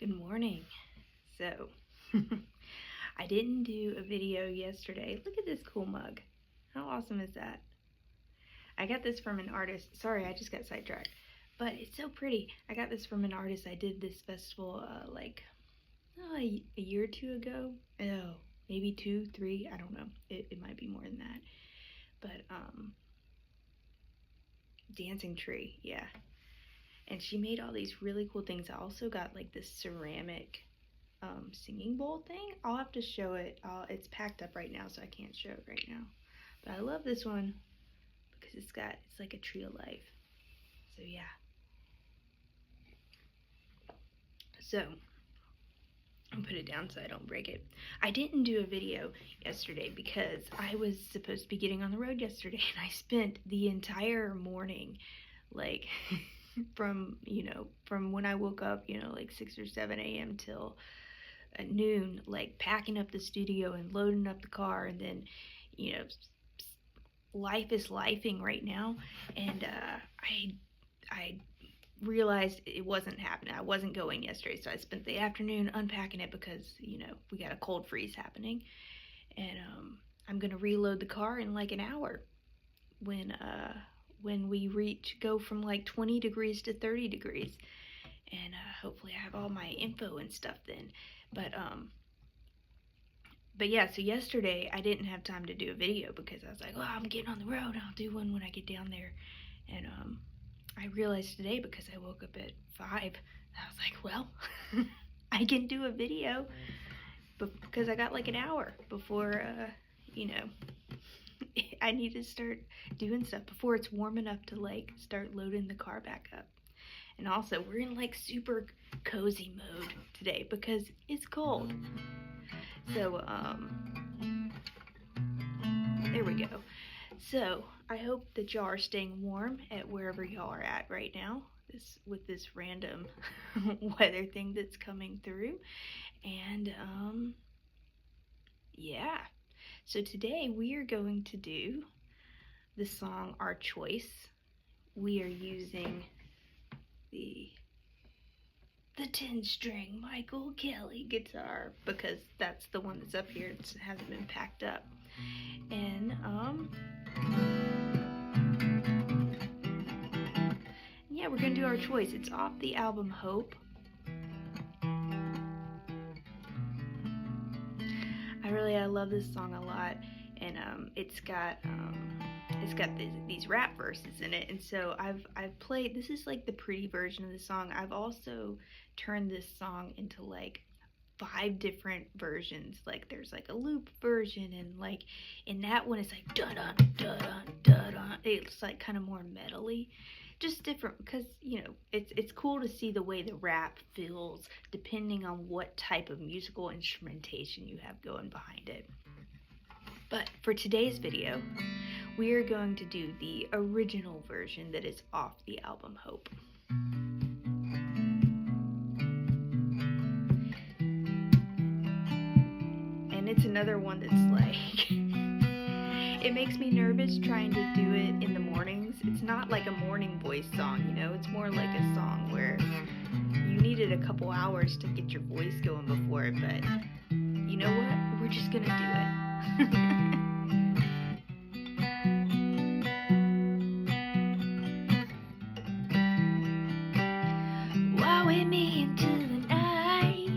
Good morning. So, I didn't do a video yesterday. Look at this cool mug. How awesome is that? I got this from an artist. Sorry, I just got sidetracked. But it's so pretty. I got this from an artist. I did this festival a year or two ago. Oh, maybe 2, 3. I don't know. It might be more than that. But, dancing tree. Yeah. And she made all these really cool things. I also got like this ceramic singing bowl thing. I'll have to show it. It's packed up right now, so I can't show it right now. But I love this one because it's like a tree of life. So yeah. So I'll put it down so I don't break it. I didn't do a video yesterday because I was supposed to be getting on the road yesterday, and I spent the entire morning like from when I woke up, like 6 or 7 a.m. till at noon, like packing up the studio and loading up the car, and then life is lifing right now, and I realized it wasn't happening. I wasn't going yesterday, so I spent the afternoon unpacking it because we got a cold freeze happening, and I'm gonna reload the car in like an hour when we go from like 20 degrees to 30 degrees, and hopefully I have all my info and stuff then. But yeah, so yesterday I didn't have time to do a video because I was like, I'm getting on the road, I'll do one when I get down there. And I realized today, because I woke up at 5, I was like, well, I can do a video, but because I got like an hour before I need to start doing stuff before it's warm enough to like start loading the car back up. And also, we're in like super cozy mode today because it's cold. So there we go. So I hope that y'all are staying warm at wherever y'all are at right now, with this random weather thing that's coming through. And yeah. So today we are going to do the song Our Choice. We are using the 10-string Michael Kelly guitar because that's the one that's up here. It hasn't been packed up. And yeah, we're gonna do Our Choice. It's off the album Hope. I love this song a lot, and it's got these rap verses in it, and so I've played. This is like the pretty version of the song. I've also turned this song into like 5 different versions. Like there's like a loop version, and like in that one it's like da da da da da da. It's like kind of more metally. Just different because it's cool to see the way the rap feels depending on what type of musical instrumentation you have going behind it. But for today's video, we are going to do the original version that is off the album Hope. And it's another one that's like it makes me nervous trying to do it in the mornings. It's not like a morning voice song, it's more like a song where you needed a couple hours to get your voice going before it, but you know what? We're just gonna do it. Walk with me into the night.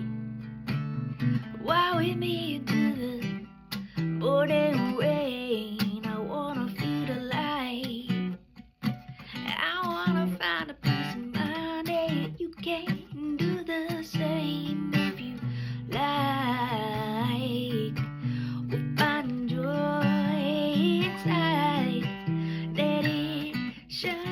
Walk with me into the morning rain. I wanna feel the light. I wanna find a peace of mind. Hey, you can do the same if you like. We'll find joy inside. Let it shine.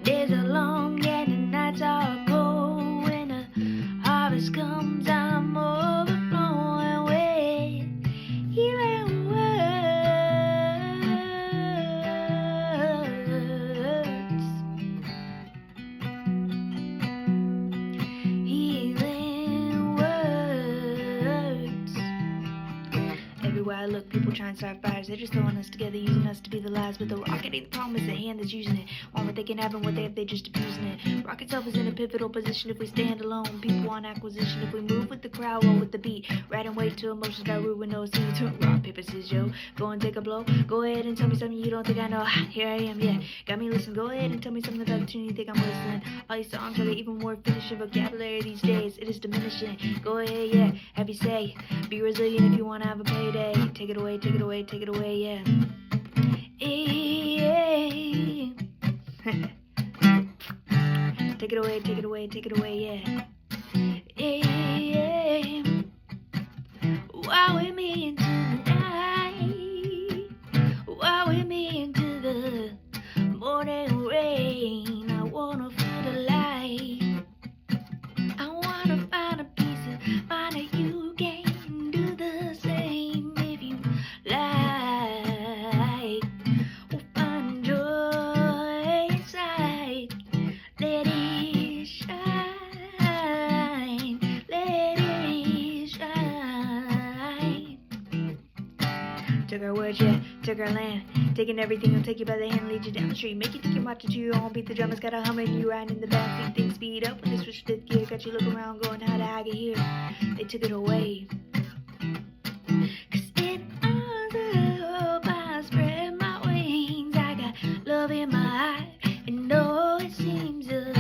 Days are long and the nights are cold. People try and start fires, they're just throwing us together, using us to be the lies. But the rocket ain't the problem, it's the hand that's using it. Want what they can have and what they have, they just abusing it. Rock itself is in a pivotal position if we stand alone. People on acquisition if we move with the crowd, roll with the beat. Right and wait till emotions got root with no seeds. Rock, paper, scissors, yo. Go and take a blow. Go ahead and tell me something you don't think I know. Here I am, yeah. Got me listening. Go ahead and tell me something about the tune you think I'm listening. All these songs are even more finishing. Vocabulary these days, it is diminishing. Go ahead, yeah. Have your say. Be resilient if you want to have a payday. Take it away, take it away, take it away, yeah. Take it away, take it away, take it away, yeah. Wow, with me into the night. Wow, with me into the morning rain. I wanna feel the light. I wanna find a piece of mind that you can do the same if you like. We'll find joy inside. Let it shine. Let it shine. Took our words, yeah, took our land. Taking everything, will take you by the hand, lead you down the street. Make you think you're marching to your own beat. The drummer's got a humming, you riding in the backseat. Things speed up when they switch fifth gear. Got you looking around going, how did I get here? They took it away. Cause in arms of hope I spread my wings. I got love in my heart. And though it seems the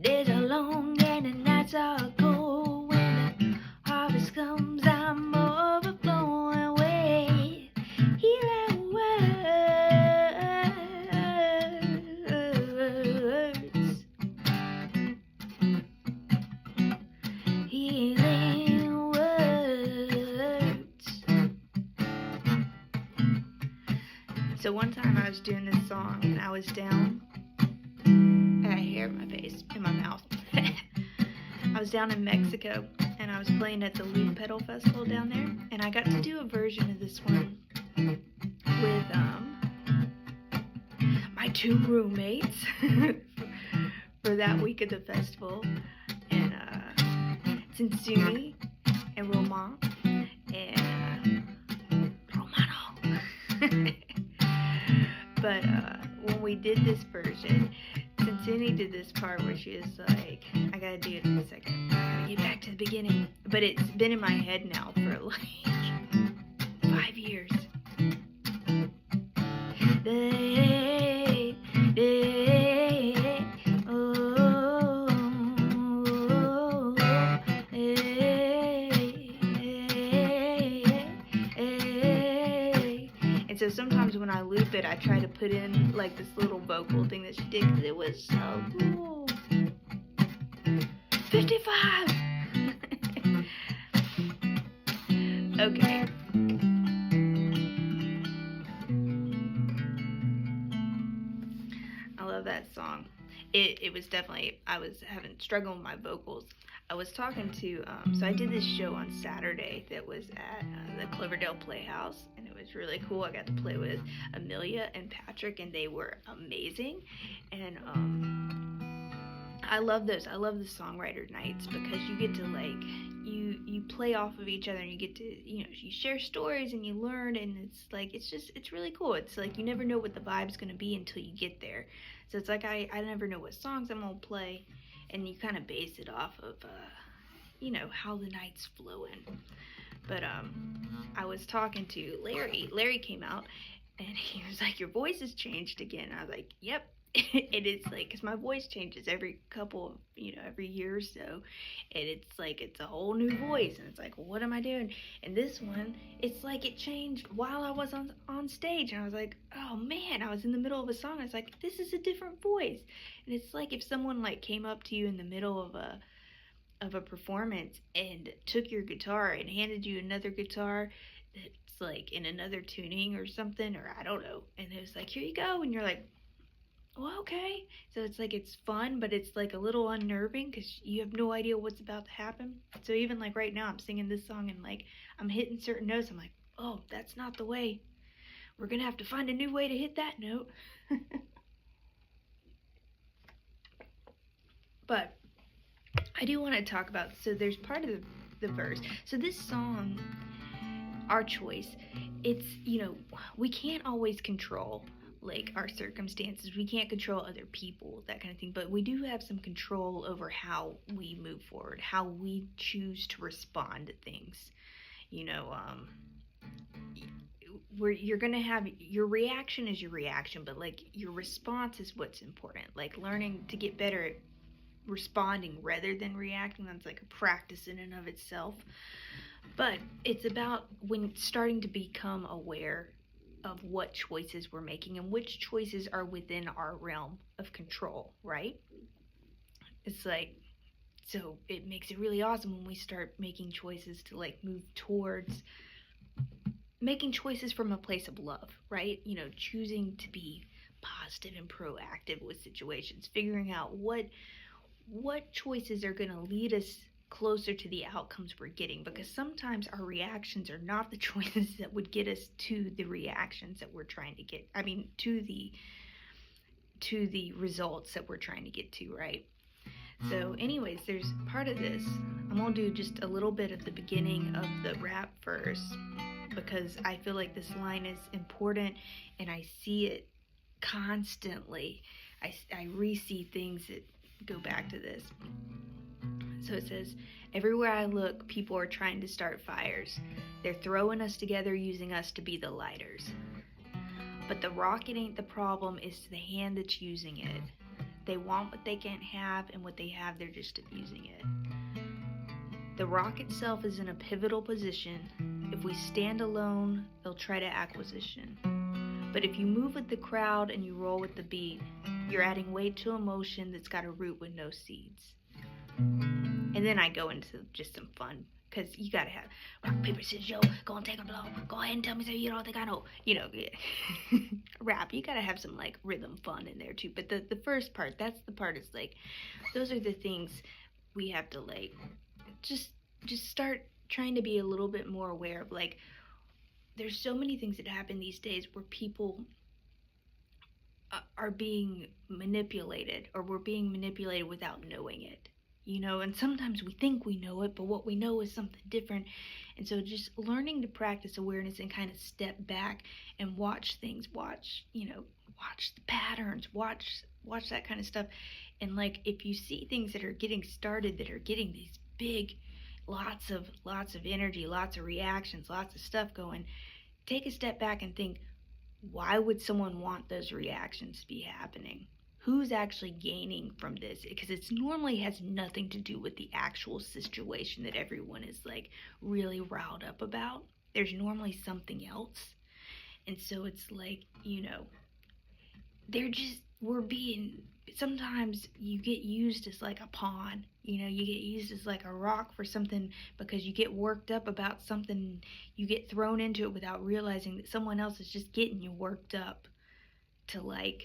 days are long and the nights are cold, when the harvest comes I'm overflowing with healing words. Healing words. So one time I was doing this song and I was down. I had hair in my face, in my mouth. I was down in Mexico and I was playing at the Loop Pedal Festival down there, and I got to do a version of this one with my two roommates for that week of the festival, and Sinsuni and Roman and Romano. But when we did this version, Sinsuni did this part where she was like, I gotta do it in a second. I gotta get back to the beginning. But it's been in my head now for like 5 years. And so sometimes when I loop it, I try to put in like this little vocal thing that she did because it was so cool. 55! Okay. I love that song. It was definitely, I was struggling with my vocals. I was talking to, so I did this show on Saturday that was at the Cloverdale Playhouse, and it was really cool. I got to play with Amelia and Patrick, and they were amazing. And I love those. I love the songwriter nights because you get to like, you play off of each other, and you get to, you share stories and you learn, and it's like, it's really cool. It's like you never know what the vibe's gonna be until you get there. So it's like I never know what songs I'm gonna play, and you kind of base it off of how the night's flowing. But I was talking to Larry. Larry came out, and he was like, "Your voice has changed again." I was like, "Yep." And it's like, because my voice changes every every year or so, and it's like it's a whole new voice, and it's like, what am I doing? And this one, it's like it changed while I was on stage, and I was like, oh man, I was in the middle of a song, I was like, this is a different voice. And it's like if someone like came up to you in the middle of a performance and took your guitar and handed you another guitar that's like in another tuning or something, or I don't know, and it was like, here you go, and you're like, well, okay. So it's like it's fun, but it's like a little unnerving because you have no idea what's about to happen. So even like right now, I'm singing this song and like I'm hitting certain notes. I'm like, oh, that's not the way. We're gonna have to find a new way to hit that note. But I do want to talk about. So there's part of the verse. So this song, our choice. It's, we can't always control like our circumstances. We can't control other people, that kind of thing, but we do have some control over how we move forward, how we choose to respond to things. You know, where you're gonna have your reaction is your reaction, but like your response is what's important. Like learning to get better at responding rather than reacting, that's like a practice in and of itself. But it's about when starting to become aware of what choices we're making and which choices are within our realm of control, right? It's like, so it makes it really awesome when we start making choices to like move towards making choices from a place of love, right? Choosing to be positive and proactive with situations, figuring out what choices are going to lead us closer to the outcomes we're getting, because sometimes our reactions are not the choices that would get us to the reactions that we're trying to get. I mean, to the results that we're trying to get to, right? So anyways, there's part of this. I'm going to do just a little bit of the beginning of the rap verse because I feel like this line is important and I see it constantly. I re-see things that go back to this. So it says, everywhere I look, people are trying to start fires. They're throwing us together, using us to be the lighters. But the rocket ain't the problem, it's the hand that's using it. They want what they can't have, and what they have, they're just abusing it. The rock itself is in a pivotal position. If we stand alone, they'll try to acquisition. But if you move with the crowd and you roll with the beat, you're adding weight to emotion that's got a root with no seeds. And then I go into just some fun, because you gotta have rock, paper, scissors, yo, go and take a blow. Go ahead and tell me so you don't think I know. Yeah. Rap, you gotta have some like rhythm fun in there too. But the first part, that's the part is like, those are the things we have to like, just start trying to be a little bit more aware of. Like, there's so many things that happen these days where people are being manipulated, or we're being manipulated without knowing it. And sometimes we think we know it, but what we know is something different. And so just learning to practice awareness and kind of step back and watch things, watch the patterns, watch that kind of stuff. And like, if you see things that are getting started, that are getting these big, lots of energy, lots of reactions, lots of stuff going, take a step back and think, why would someone want those reactions to be happening? Who's actually gaining from this? Because it normally has nothing to do with the actual situation that everyone is like really riled up about. There's normally something else. And so it's like, sometimes you get used as like a pawn. You get used as like a rock for something because you get worked up about something. You get thrown into it without realizing that someone else is just getting you worked up to like,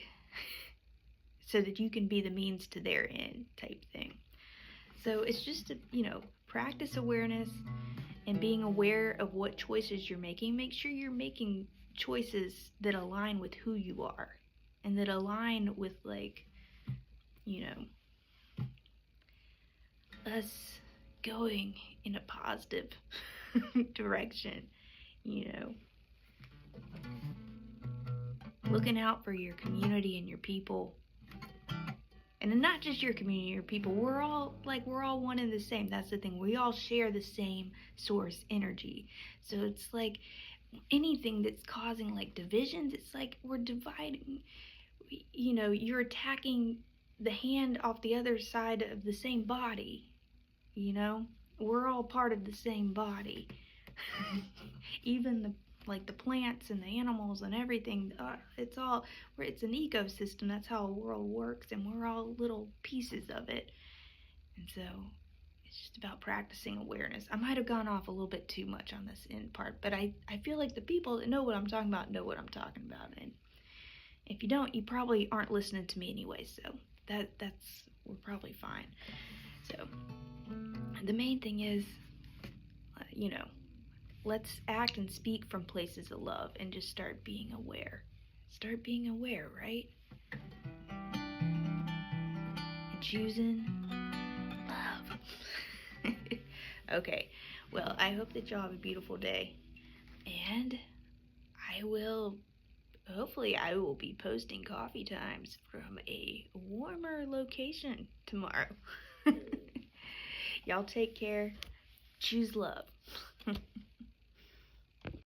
so that you can be the means to their end type thing. So it's just practice awareness and being aware of what choices you're making. Make sure you're making choices that align with who you are and that align with like, us going in a positive direction, looking out for your community and your people. And not just your community, your people. We're all one and the same. That's the thing. We all share the same source energy. So it's like anything that's causing like divisions, it's like we're dividing. You're attacking the hand off the other side of the same body. We're all part of the same body. Even the plants and the animals and everything, it's an ecosystem. That's how a world works, and we're all little pieces of it. And so it's just about practicing awareness. I might have gone off a little bit too much on this end part, but I feel like the people that know what I'm talking about know what I'm talking about. And if you don't, you probably aren't listening to me anyway, so we're probably fine. So the main thing is, let's act and speak from places of love and just start being aware. Start being aware, right? And choosing love. Okay, well, I hope that y'all have a beautiful day. And hopefully I will be posting coffee times from a warmer location tomorrow. Y'all take care. Choose love.